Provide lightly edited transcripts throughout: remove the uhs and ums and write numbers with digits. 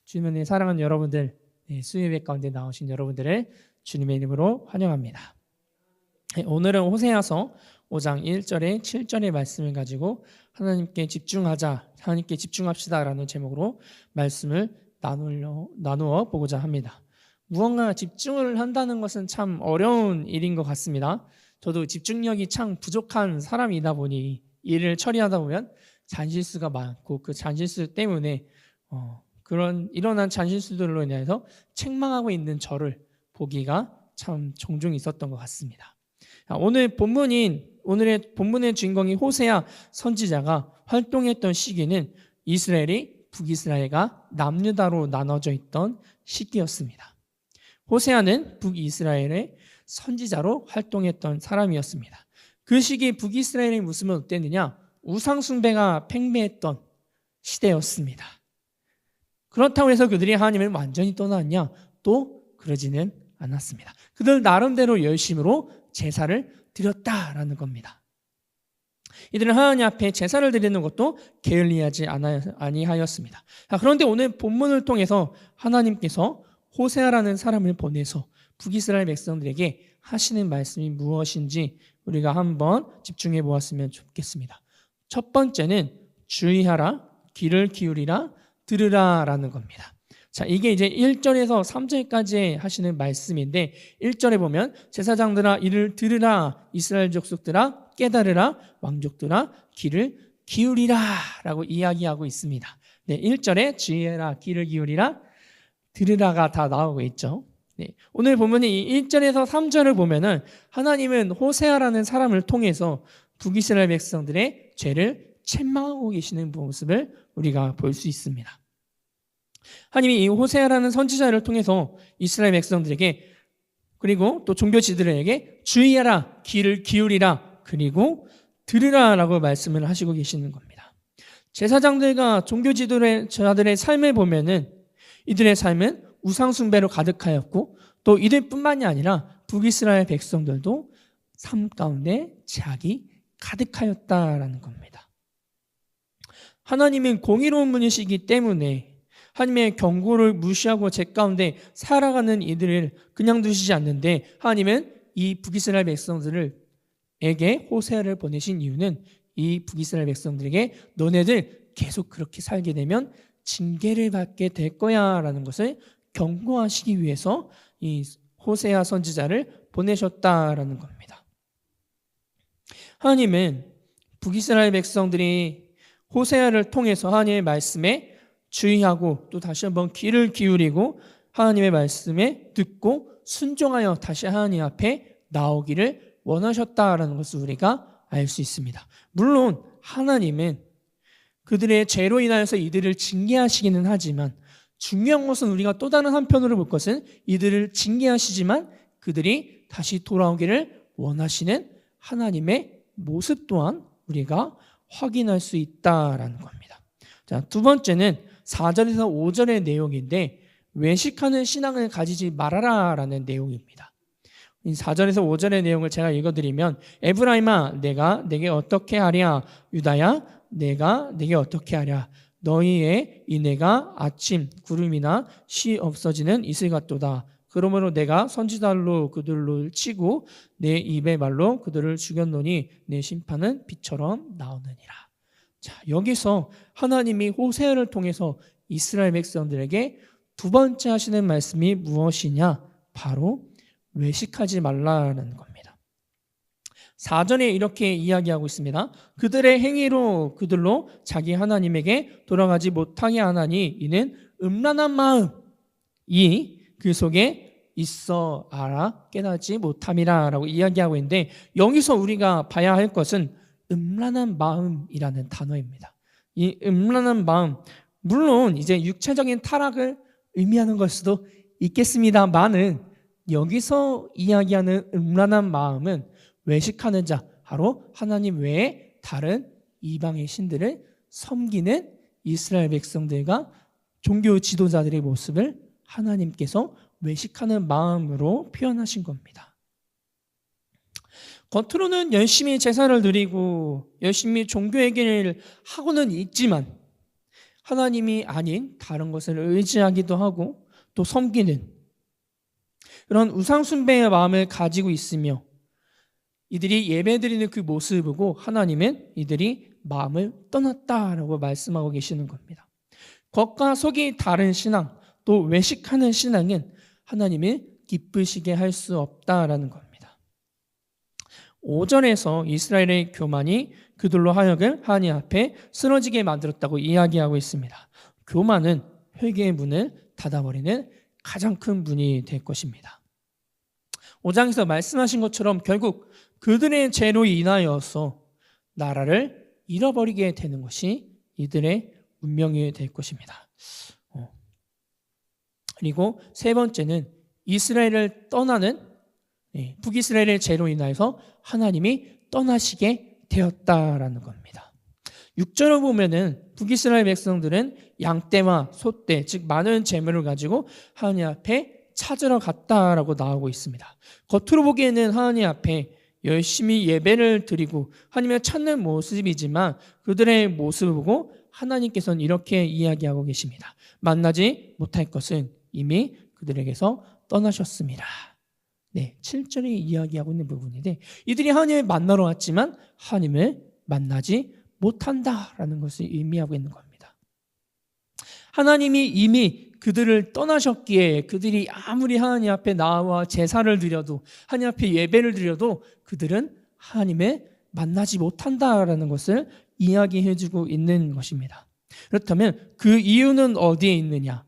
주님의 사랑하는 여러분들, 수요예배 가운데 나오신 여러분들을 주님의 이름으로 환영합니다. 오늘은 호세아서 5장 1절에 7절의 말씀을 가지고 하나님께 집중하자, 하나님께 집중합시다라는 제목으로 말씀을 나누어 보고자 합니다. 무언가 집중을 한다는 것은 참 어려운 일인 것 같습니다. 저도 집중력이 참 부족한 사람이다 보니 일을 처리하다 보면 잔실수가 많고 그 잔실수 때문에 그런 일어난 잔실수들로 인해서 책망하고 있는 저를 보기가 참 종종 있었던 것 같습니다. 오늘의 본문의 주인공이 호세아 선지자가 활동했던 시기는 북이스라엘과 남유다로 나눠져 있던 시기였습니다. 호세아는 북이스라엘의 선지자로 활동했던 사람이었습니다. 그 시기 북이스라엘의 모습은 어땠느냐? 우상숭배가 팽배했던 시대였습니다. 그렇다고 해서 그들이 하나님을 완전히 떠났냐? 또 그러지는 않았습니다. 그들 나름대로 열심으로 제사를 드렸다라는 겁니다. 이들은 하나님 앞에 제사를 드리는 것도 게을리하지 아니하였습니다. 그런데 오늘 본문을 통해서 하나님께서 호세아라는 사람을 보내서 북이스라엘 백성들에게 하시는 말씀이 무엇인지 우리가 한번 집중해 보았으면 좋겠습니다. 첫 번째는 주의하라, 귀를 기울이라, 들으라 라는 겁니다. 자, 이게 이제 1절에서 3절까지 하시는 말씀인데 1절에 보면 제사장들아 이를 들으라, 이스라엘 족속들아 깨달으라, 왕족들아 귀를 기울이라 라고 이야기하고 있습니다. 1절에 주의하라, 귀를 기울이라, 들으라가 다 나오고 있죠. 오늘 보면 이 1절에서 3절을 보면은 하나님은 호세아라는 사람을 통해서 북이스라엘 백성들의 죄를 책망하고 계시는 모습을 우리가 볼 수 있습니다. 하나님이 이 호세아라는 선지자를 통해서 이스라엘 백성들에게 그리고 또 종교 지도자들에게 주의하라, 귀를 기울이라, 그리고 들으라라고 말씀을 하시고 계시는 겁니다. 제사장들과 종교 지도자들의 삶을 보면은 이들의 삶은 우상 숭배로 가득하였고 또 이들뿐만이 아니라 북이스라엘 백성들도 삶 가운데 죄악이 가득하였다라는 겁니다. 하나님은 공의로운 분이시기 때문에 하나님의 경고를 무시하고 죄 가운데 살아가는 이들을 그냥 두시지 않는데 하나님은 이 북이스라엘 백성들에게 호세아를 보내신 이유는 이 북이스라엘 백성들에게 너네들 계속 그렇게 살게 되면 징계를 받게 될 거야 라는 것을 경고하시기 위해서 이 호세아 선지자를 보내셨다라는 겁니다. 하나님은 북이스라엘 백성들이 호세아를 통해서 하나님의 말씀에 주의하고 또 다시 한번 귀를 기울이고 하나님의 말씀에 듣고 순종하여 다시 하나님 앞에 나오기를 원하셨다라는 것을 우리가 알 수 있습니다. 물론 하나님은 그들의 죄로 인하여서 이들을 징계하시기는 하지만 중요한 것은 우리가 또 다른 한편으로 볼 것은 이들을 징계하시지만 그들이 다시 돌아오기를 원하시는 하나님의 모습 또한 우리가 확인할 수 있다라는 겁니다. 자, 두 번째는 4절에서 5절의 내용인데 외식하는 신앙을 가지지 말아라 라는 내용입니다. 4절에서 5절의 내용을 제가 읽어드리면 에브라임아 내가 내게 어떻게 하랴, 유다야 내가 내게 어떻게 하랴, 너희의 이내가 아침 구름이나 쉬 없어지는 이슬 같도다. 그러므로 내가 선지자로 그들을 치고 내 입의 말로 그들을 죽였노니 내 심판은 빛처럼 나오느니라. 자, 여기서 하나님이 호세아를 통해서 이스라엘 백성들에게 두 번째 하시는 말씀이 무엇이냐? 바로 외식하지 말라는 겁니다. 4절에 이렇게 이야기하고 있습니다. 그들의 행위로 그들로 자기 하나님에게 돌아가지 못하게 하나니 이는 음란한 마음이 그 속에 있어 알아 깨닫지 못함이라 라고 이야기하고 있는데 여기서 우리가 봐야 할 것은 음란한 마음이라는 단어입니다. 이 음란한 마음, 물론 이제 육체적인 타락을 의미하는 걸 수도 있겠습니다만은 여기서 이야기하는 음란한 마음은 외식하는 자, 바로 하나님 외에 다른 이방의 신들을 섬기는 이스라엘 백성들과 종교 지도자들의 모습을 하나님께서 외식하는 마음으로 표현하신 겁니다. 겉으로는 열심히 제사를 드리고 열심히 종교의 길을 하고는 있지만 하나님이 아닌 다른 것을 의지하기도 하고 또 섬기는 그런 우상 숭배의 마음을 가지고 있으며 이들이 예배드리는 그 모습을 보고 하나님은 이들이 마음을 떠났다라고 말씀하고 계시는 겁니다. 겉과 속이 다른 신앙, 또 외식하는 신앙은 하나님을 기쁘시게 할 수 없다라는 겁니다. 5절에서 이스라엘의 교만이 그들로 하여금 하나님 앞에 쓰러지게 만들었다고 이야기하고 있습니다. 교만은 회개의 문을 닫아버리는 가장 큰 문이 될 것입니다. 5장에서 말씀하신 것처럼 결국 그들의 죄로 인하여서 나라를 잃어버리게 되는 것이 이들의 운명이 될 것입니다. 그리고 세 번째는 이스라엘을 떠나는 북이스라엘의 죄로 인하여서 하나님이 떠나시게 되었다라는 겁니다. 6절을 보면은 북이스라엘 백성들은 양떼와 소떼, 즉 많은 재물을 가지고 하나님 앞에 찾으러 갔다라고 나오고 있습니다. 겉으로 보기에는 하나님 앞에 열심히 예배를 드리고 하나님을 찾는 모습이지만 그들의 모습을 보고 하나님께서는 이렇게 이야기하고 계십니다. 만나지 못할 것은 이미 그들에게서 떠나셨습니다. 7절이 이야기하고 있는 부분인데 이들이 하나님을 만나러 왔지만 하나님을 만나지 못한다라는 것을 의미하고 있는 겁니다. 하나님이 이미 그들을 떠나셨기에 그들이 아무리 하나님 앞에 나와 제사를 드려도 하나님 앞에 예배를 드려도 그들은 하나님을 만나지 못한다라는 것을 이야기해주고 있는 것입니다. 그렇다면 그 이유는 어디에 있느냐?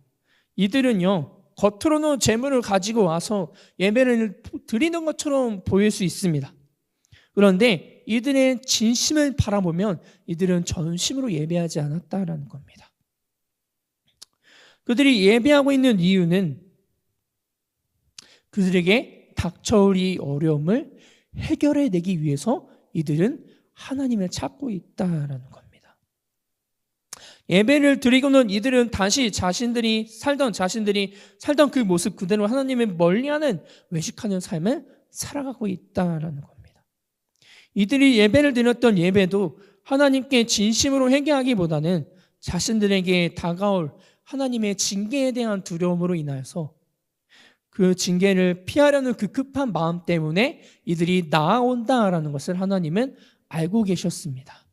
이들은요 겉으로는 재물을 가지고 와서 예배를 드리는 것처럼 보일 수 있습니다. 그런데 이들의 진심을 바라보면 이들은 전심으로 예배하지 않았다라는 겁니다. 그들이 예배하고 있는 이유는 그들에게 닥쳐올 이 어려움을 해결해내기 위해서 이들은 하나님을 찾고 있다라는 겁니다. 예배를 드리고는 이들은 다시 자신들이 살던 그 모습 그대로 하나님을 멀리하는 외식하는 삶을 살아가고 있다라는 겁니다. 이들이 예배를 드렸던 예배도 하나님께 진심으로 회개하기보다는 자신들에게 다가올 하나님의 징계에 대한 두려움으로 인하여서 그 징계를 피하려는 그 급한 마음 때문에 이들이 나아온다라는 것을 하나님은 알고 계셨습니다.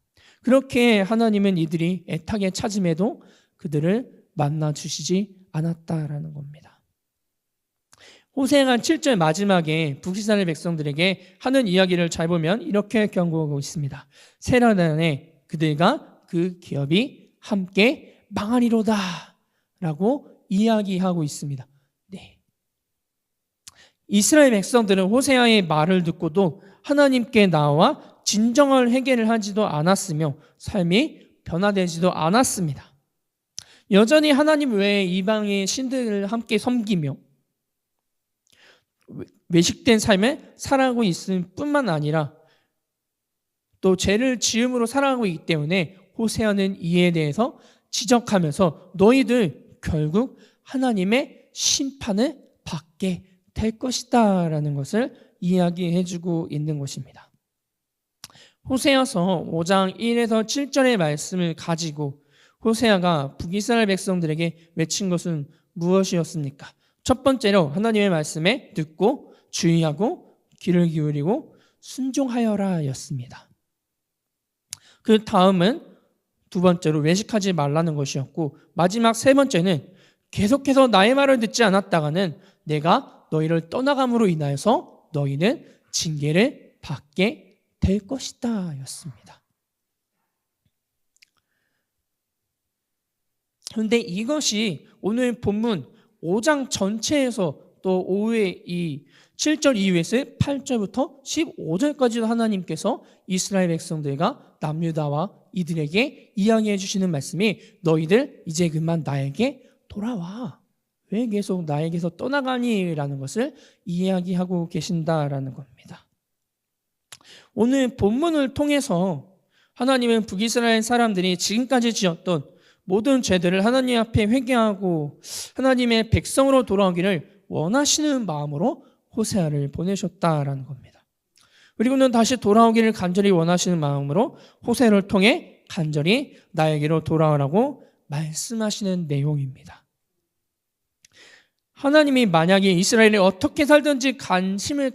그렇게 하나님은 이들이 애타게 찾음에도 그들을 만나주시지 않았다라는 겁니다. 호세아가 7절 마지막에 북이스라엘 백성들에게 하는 이야기를 잘 보면 이렇게 경고하고 있습니다. 세라단에 그들과 그 기업이 함께 망하리로다 라고 이야기하고 있습니다. 이스라엘 백성들은 호세아의 말을 듣고도 하나님께 나와 진정한 회개를 하지도 않았으며 삶이 변화되지도 않았습니다. 여전히 하나님 외에 이방의 신들을 함께 섬기며 외식된 삶을 살아가고 있을 뿐만 아니라 또 죄를 지음으로 살아가고 있기 때문에 호세아는 이에 대해서 지적하면서 너희들 결국 하나님의 심판을 받게 될 것이다 라는 것을 이야기해주고 있는 것입니다. 호세아서 5장 1에서 7절의 말씀을 가지고 호세아가 북이스라엘 백성들에게 외친 것은 무엇이었습니까? 첫 번째로 하나님의 말씀에 듣고 주의하고 귀를 기울이고 순종하여라 였습니다. 그 다음은 두 번째로 외식하지 말라는 것이었고 마지막 세 번째는 계속해서 나의 말을 듣지 않았다가는 내가 너희를 떠나감으로 인하여서 너희는 징계를 받게 될 것이다 였습니다. 그런데 이것이 오늘 본문 5장 전체에서 또 오후에 이 7절 이후에서 8절부터 15절까지도 하나님께서 이스라엘 백성들과 남유다와 이들에게 이야기해 주시는 말씀이 너희들 이제 그만 나에게 돌아와. 왜 계속 나에게서 떠나가니? 라는 것을 이야기하고 계신다라는 겁니다. 오늘 본문을 통해서 하나님은 북이스라엘 사람들이 지금까지 지었던 모든 죄들을 하나님 앞에 회개하고 하나님의 백성으로 돌아오기를 원하시는 마음으로 호세아를 보내셨다라는 겁니다. 그리고는 다시 돌아오기를 간절히 원하시는 마음으로 호세아를 통해 간절히 나에게로 돌아오라고 말씀하시는 내용입니다. 하나님이 만약에 이스라엘이 어떻게 살든지 관심을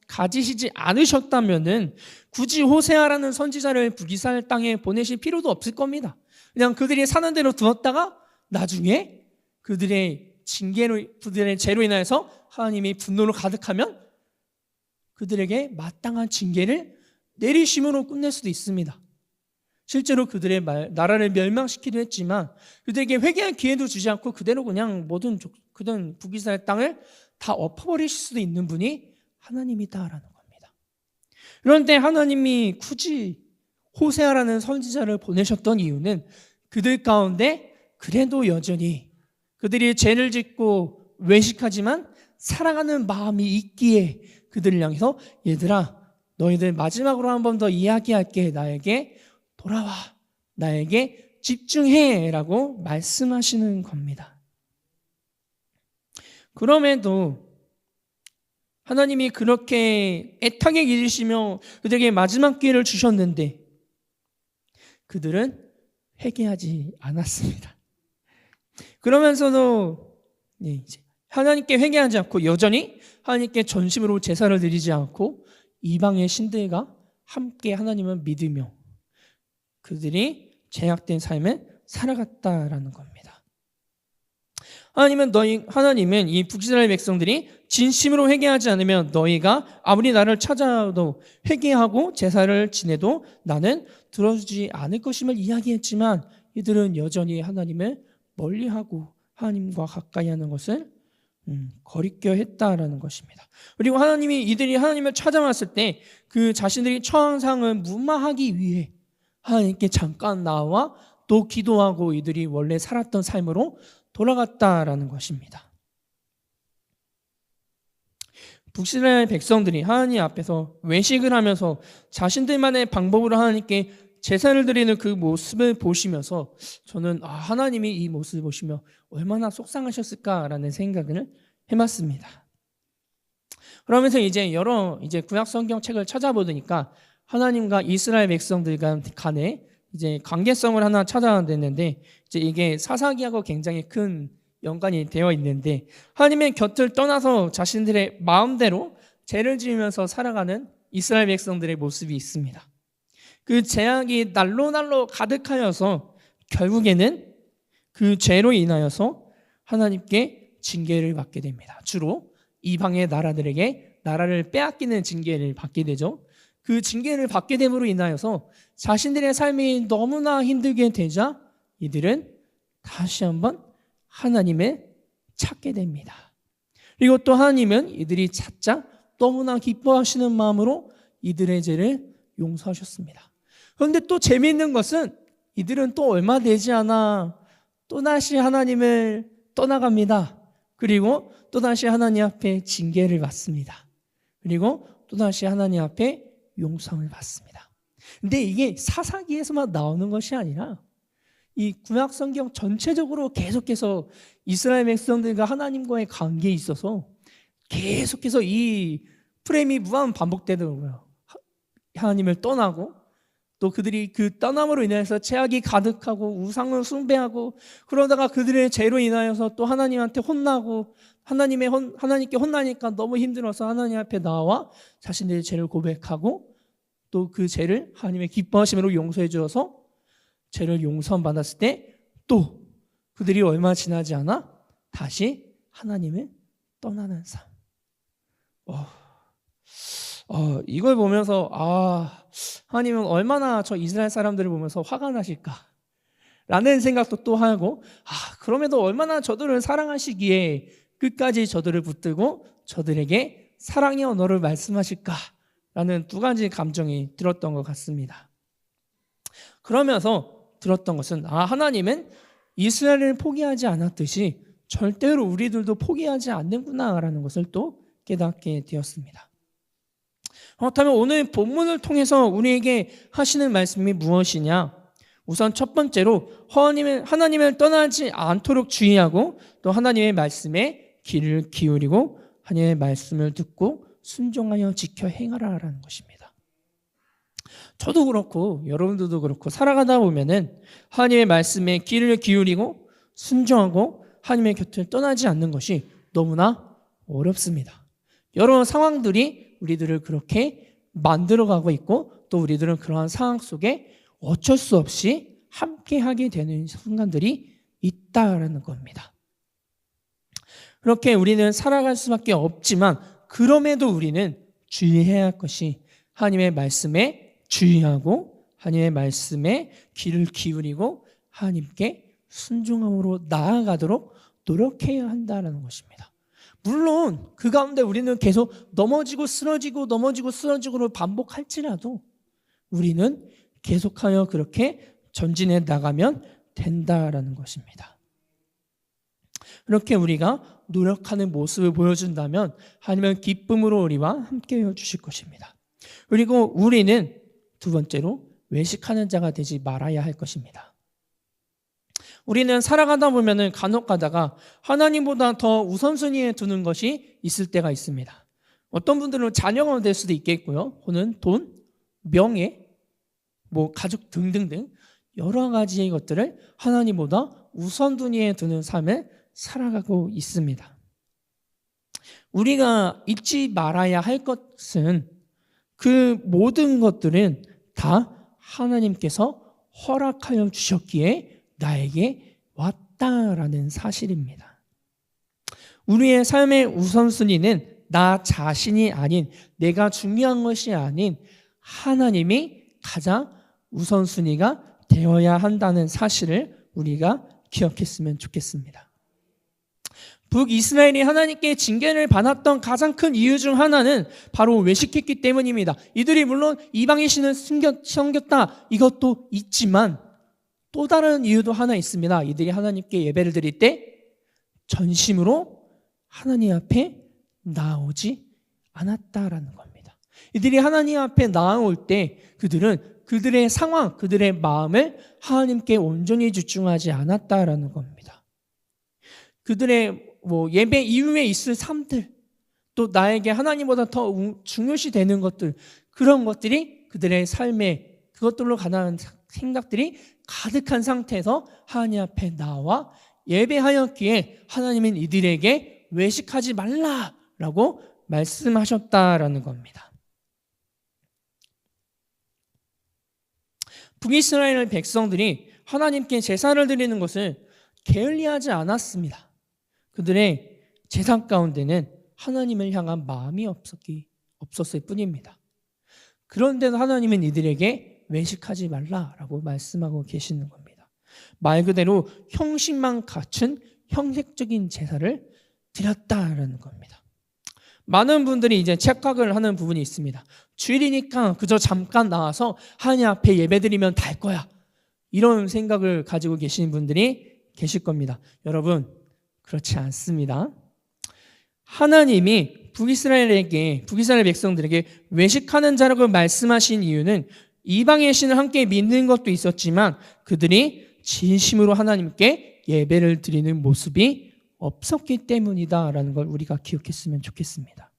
가지시지 않으셨다면은 굳이 호세아라는 선지자를 북이스라엘 땅에 보내실 필요도 없을 겁니다. 그냥 그들이 사는 대로 두었다가 나중에 그들의 죄로 인하여서 하나님이 분노로 가득하면 그들에게 마땅한 징계를 내리심으로 끝낼 수도 있습니다. 실제로 그들의 나라를 멸망시키려 했지만 그들에게 회개할 기회도 주지 않고 그대로 그냥 모든 북이스라엘 땅을 다 엎어버리실 수도 있는 분이 하나님이다라는 겁니다. 그런데 하나님이 굳이 호세아라는 선지자를 보내셨던 이유는 그들 가운데 그래도 여전히 그들이 죄를 짓고 외식하지만 사랑하는 마음이 있기에 그들을 향해서 얘들아 너희들 마지막으로 한 번 더 이야기할게. 나에게 돌아와. 나에게 집중해 라고 말씀하시는 겁니다. 그럼에도 하나님이 그렇게 애타게 기르시며 그들에게 마지막 기회를 주셨는데 그들은 회개하지 않았습니다. 그러면서도 이제 하나님께 회개하지 않고 여전히 하나님께 전심으로 제사를 드리지 않고 이방의 신들과 함께 하나님을 믿으며 그들이 죄악된 삶을 살아갔다라는 겁니다. 하나님은 이 북이스라엘 백성들이 진심으로 회개하지 않으면 너희가 아무리 나를 찾아도 회개하고 제사를 지내도 나는 들어주지 않을 것임을 이야기했지만 이들은 여전히 하나님을 멀리하고 하나님과 가까이 하는 것을 거리껴 했다라는 것입니다. 그리고 이들이 하나님을 찾아왔을 때 그 자신들이 처한 상을 무마하기 위해 하나님께 잠깐 나와 또 기도하고 이들이 원래 살았던 삶으로 돌아갔다라는 것입니다. 북이스라엘 백성들이 하나님 앞에서 외식을 하면서 자신들만의 방법으로 하나님께 제사를 드리는 그 모습을 보시면서 저는 하나님이 이 모습을 보시며 얼마나 속상하셨을까라는 생각을 해봤습니다. 그러면서 이제 여러 구약 성경 책을 찾아보니까 하나님과 이스라엘 백성들 간에 이제 관계성을 하나 찾아냈는데 이제 이게 사사기하고 굉장히 큰 연관이 되어 있는데 하나님의 곁을 떠나서 자신들의 마음대로 죄를 지으면서 살아가는 이스라엘 백성들의 모습이 있습니다. 그 죄악이 날로 가득하여서 결국에는 그 죄로 인하여서 하나님께 징계를 받게 됩니다. 주로 이방의 나라들에게 나라를 빼앗기는 징계를 받게 되죠. 그 징계를 받게 됨으로 인하여서 자신들의 삶이 너무나 힘들게 되자 이들은 다시 한번 하나님을 찾게 됩니다. 그리고 또 하나님은 이들이 찾자 너무나 기뻐하시는 마음으로 이들의 죄를 용서하셨습니다. 그런데 또 재미있는 것은 이들은 또 얼마 되지 않아 또다시 하나님을 떠나갑니다. 그리고 또다시 하나님 앞에 징계를 받습니다. 그리고 또다시 하나님 앞에 용서를 받습니다. 근데 이게 사사기에서만 나오는 것이 아니라 이 구약 성경 전체적으로 계속해서 이스라엘 백성들과 하나님과의 관계에 있어서 계속해서 이 프레임이 무한 반복되더라고요. 하나님을 떠나고 또 그들이 그 떠남으로 인해서 죄악이 가득하고 우상을 숭배하고 그러다가 그들의 죄로 인하여서 또 하나님한테 혼나고 하나님께 혼나니까 너무 힘들어서 하나님 앞에 나와 자신들의 죄를 고백하고 또 그 죄를 하나님의 기뻐하심으로 용서해 주어서 죄를 용서받았을 때 또 그들이 얼마 지나지 않아 다시 하나님을 떠나는 삶. 이걸 보면서 하나님은 얼마나 저 이스라엘 사람들을 보면서 화가 나실까 라는 생각도 또 하고 그럼에도 얼마나 저들을 사랑하시기에 끝까지 저들을 붙들고 저들에게 사랑의 언어를 말씀하실까 라는 두 가지 감정이 들었던 것 같습니다. 그러면서 들었던 것은 하나님은 이스라엘을 포기하지 않았듯이 절대로 우리들도 포기하지 않는구나 라는 것을 또 깨닫게 되었습니다. 그렇다면 오늘 본문을 통해서 우리에게 하시는 말씀이 무엇이냐? 우선 첫 번째로 하나님을 떠나지 않도록 주의하고 또 하나님의 말씀에 귀를 기울이고 하나님의 말씀을 듣고 순종하여 지켜 행하라라는 것입니다. 저도 그렇고 여러분들도 그렇고 살아가다 보면은 하나님의 말씀에 귀를 기울이고 순종하고 하나님의 곁을 떠나지 않는 것이 너무나 어렵습니다. 여러 상황들이 우리들을 그렇게 만들어가고 있고 또 우리들은 그러한 상황 속에 어쩔 수 없이 함께하게 되는 순간들이 있다라는 겁니다. 그렇게 우리는 살아갈 수밖에 없지만 그럼에도 우리는 주의해야 할 것이 하나님의 말씀에 주의하고 하나님의 말씀에 귀를 기울이고 하나님께 순종함으로 나아가도록 노력해야 한다는 것입니다. 물론 그 가운데 우리는 계속 넘어지고 쓰러지고를 반복할지라도 우리는 계속하여 그렇게 전진해 나가면 된다라는 것입니다. 그렇게 우리가 노력하는 모습을 보여준다면 하나님은 기쁨으로 우리와 함께 해주실 것입니다. 그리고 우리는 두 번째로 외식하는 자가 되지 말아야 할 것입니다. 우리는 살아가다 보면은 간혹 가다가 하나님보다 더 우선순위에 두는 것이 있을 때가 있습니다. 어떤 분들은 자녀가 될 수도 있겠고요. 혹은 돈, 명예, 가족 등등등 여러 가지의 것들을 하나님보다 우선순위에 두는 삶을 살아가고 있습니다. 우리가 잊지 말아야 할 것은 그 모든 것들은 다 하나님께서 허락하여 주셨기에 나에게 왔다라는 사실입니다. 우리의 삶의 우선순위는 나 자신이 아닌, 내가 중요한 것이 아닌 하나님이 가장 우선순위가 되어야 한다는 사실을 우리가 기억했으면 좋겠습니다. 북이스라엘이 하나님께 징계를 받았던 가장 큰 이유 중 하나는 바로 외식했기 때문입니다. 이들이 물론 이방의 신을 섬겼다 이것도 있지만 또 다른 이유도 하나 있습니다. 이들이 하나님께 예배를 드릴 때 전심으로 하나님 앞에 나오지 않았다라는 겁니다. 이들이 하나님 앞에 나올 때 그들은 그들의 상황, 그들의 마음을 하나님께 온전히 집중하지 않았다라는 겁니다. 그들의 예배 이후에 있을 삶들, 또 나에게 하나님보다 더 중요시 되는 것들, 그런 것들이 그들의 삶에 그것들로 가는 생각들이 가득한 상태에서 하나님 앞에 나와 예배하였기에 하나님은 이들에게 외식하지 말라라고 말씀하셨다라는 겁니다. 북이스라엘 백성들이 하나님께 제사를 드리는 것을 게을리하지 않았습니다. 그들의 제사 가운데는 하나님을 향한 마음이 없었을 뿐입니다. 그런데도 하나님은 이들에게 외식하지 말라라고 말씀하고 계시는 겁니다. 말 그대로 형식만 갖춘 형식적인 제사를 드렸다라는 겁니다. 많은 분들이 이제 착각을 하는 부분이 있습니다. 주일이니까 그저 잠깐 나와서 하나님 앞에 예배드리면 될 거야. 이런 생각을 가지고 계시는 분들이 계실 겁니다. 여러분, 그렇지 않습니다. 하나님이 북이스라엘 백성들에게 외식하는 자라고 말씀하신 이유는 이방의 신을 함께 믿는 것도 있었지만 그들이 진심으로 하나님께 예배를 드리는 모습이 없었기 때문이다라는 걸 우리가 기억했으면 좋겠습니다.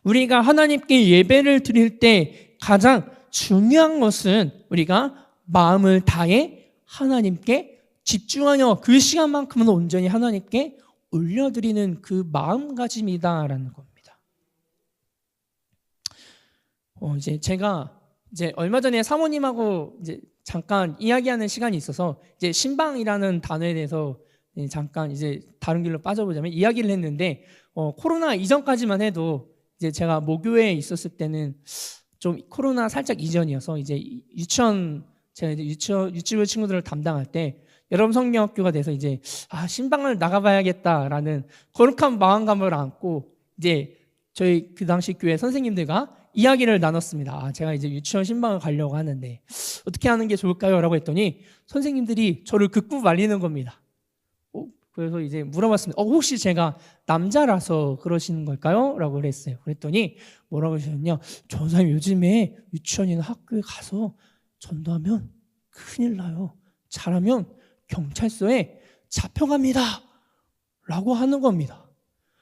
우리가 하나님께 예배를 드릴 때 가장 중요한 것은 우리가 마음을 다해 하나님께 집중하여 그 시간만큼은 온전히 하나님께 올려드리는 그 마음가짐이다라는 겁니다. 제가 얼마 전에 사모님하고 잠깐 이야기하는 시간이 있어서 신방이라는 단어에 대해서 잠깐 다른 길로 빠져보자면 이야기를 했는데 코로나 이전까지만 해도 제가 모교에 있었을 때는 좀 코로나 살짝 이전이어서 제가 유치원 친구들을 담당할 때 여러분 성경학교가 돼서 신방을 나가봐야겠다라는 거룩한 마음감을 안고 저희 그 당시 교회 선생님들과 이야기를 나눴습니다. 제가 유치원 신방을 가려고 하는데 어떻게 하는 게 좋을까요? 라고 했더니 선생님들이 저를 극구 말리는 겁니다. 그래서 물어봤습니다. 혹시 제가 남자라서 그러시는 걸까요? 라고 그랬어요. 그랬더니 뭐라고 하셨냐? 전사님 요즘에 유치원이나 학교에 가서 전도하면 큰일 나요. 잘하면 경찰서에 잡혀갑니다. 라고 하는 겁니다.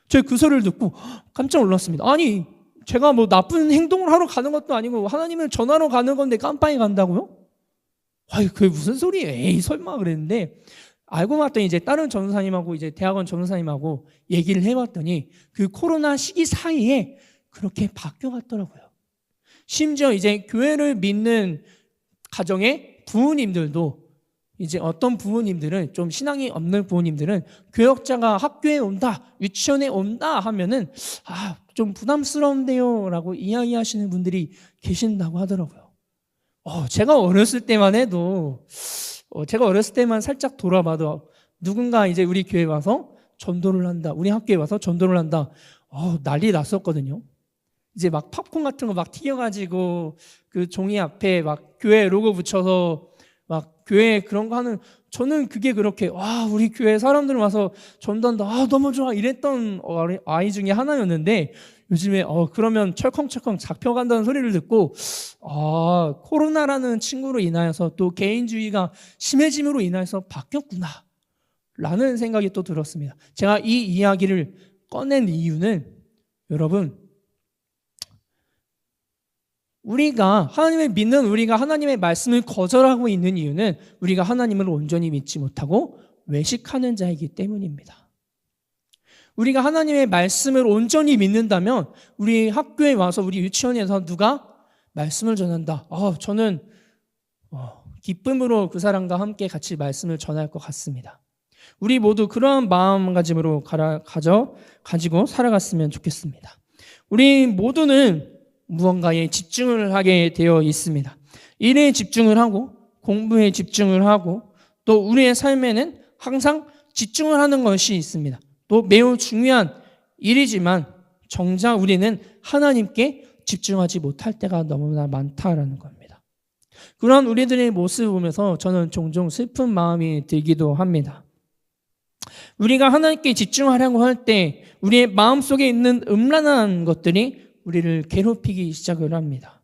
제가 그 소리를 듣고 깜짝 놀랐습니다. 아니, 제가 뭐 나쁜 행동을 하러 가는 것도 아니고 하나님을 전하러 가는 건데 깜빵에 간다고요? 아이, 그게 무슨 소리예요? 에이, 설마 그랬는데 알고 봤더니 이제 다른 전도사님하고 이제 대학원 전도사님하고 얘기를 해봤더니 그 코로나 시기 사이에 그렇게 바뀌어갔더라고요. 심지어 이제 교회를 믿는 가정의 부모님들도 이제 어떤 부모님들은 좀 신앙이 없는 부모님들은 교역자가 학교에 온다, 유치원에 온다 하면은 좀 부담스러운데요 라고 이야기하시는 분들이 계신다고 하더라고요. 제가 어렸을 때만 해도 제가 어렸을 때만 살짝 돌아봐도 누군가 이제 우리 교회 와서 전도를 한다, 우리 학교에 와서 전도를 한다, 난리 났었거든요. 이제 막 팝콘 같은 거 막 튀겨가지고 그 종이 앞에 막 교회 로고 붙여서 막 교회 그런 거 하는, 저는 그게 그렇게 우리 교회 사람들 와서 전도한다, 너무 좋아 이랬던 아이 중에 하나였는데 요즘에 그러면 철컹철컹 잡혀간다는 소리를 듣고 코로나라는 친구로 인하여서 또 개인주의가 심해짐으로 인해서 바뀌었구나 라는 생각이 또 들었습니다. 제가 이 이야기를 꺼낸 이유는 여러분, 우리가 하나님을 믿는 우리가 하나님의 말씀을 거절하고 있는 이유는 우리가 하나님을 온전히 믿지 못하고 외식하는 자이기 때문입니다. 우리가 하나님의 말씀을 온전히 믿는다면 우리 학교에 와서 우리 유치원에서 누가 말씀을 전한다, 저는 기쁨으로 그 사람과 함께 같이 말씀을 전할 것 같습니다. 우리 모두 그러한 마음가짐으로 가지고 살아갔으면 좋겠습니다. 우리 모두는 무언가에 집중을 하게 되어 있습니다. 일에 집중을 하고 공부에 집중을 하고 또 우리의 삶에는 항상 집중을 하는 것이 있습니다. 또 매우 중요한 일이지만 정작 우리는 하나님께 집중하지 못할 때가 너무나 많다라는 겁니다. 그런 우리들의 모습을 보면서 저는 종종 슬픈 마음이 들기도 합니다. 우리가 하나님께 집중하려고 할 때 우리의 마음속에 있는 음란한 것들이 우리를 괴롭히기 시작을 합니다.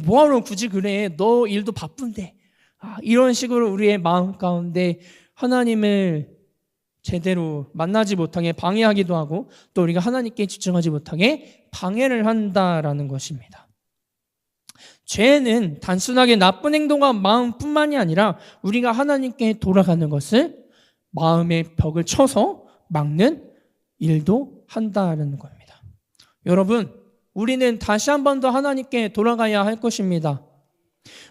뭐하러 굳이 그래? 너 일도 바쁜데. 이런 식으로 우리의 마음 가운데 하나님을 제대로 만나지 못하게 방해하기도 하고 또 우리가 하나님께 집중하지 못하게 방해를 한다라는 것입니다. 죄는 단순하게 나쁜 행동과 마음뿐만이 아니라 우리가 하나님께 돌아가는 것을 마음의 벽을 쳐서 막는 일도 한다는 겁니다. 여러분, 우리는 다시 한 번 더 하나님께 돌아가야 할 것입니다.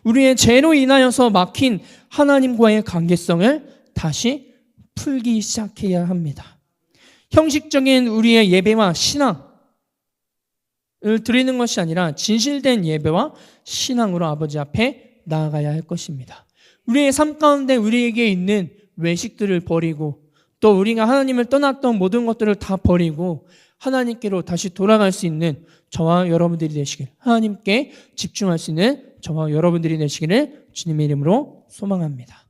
우리의 죄로 인하여서 막힌 하나님과의 관계성을 다시 풀기 시작해야 합니다. 형식적인 우리의 예배와 신앙을 드리는 것이 아니라 진실된 예배와 신앙으로 아버지 앞에 나아가야 할 것입니다. 우리의 삶 가운데 우리에게 있는 외식들을 버리고 또 우리가 하나님을 떠났던 모든 것들을 다 버리고 하나님께로 다시 돌아갈 수 있는 저와 여러분들이 되시길, 하나님께 집중할 수 있는 저와 여러분들이 되시기를 주님의 이름으로 소망합니다.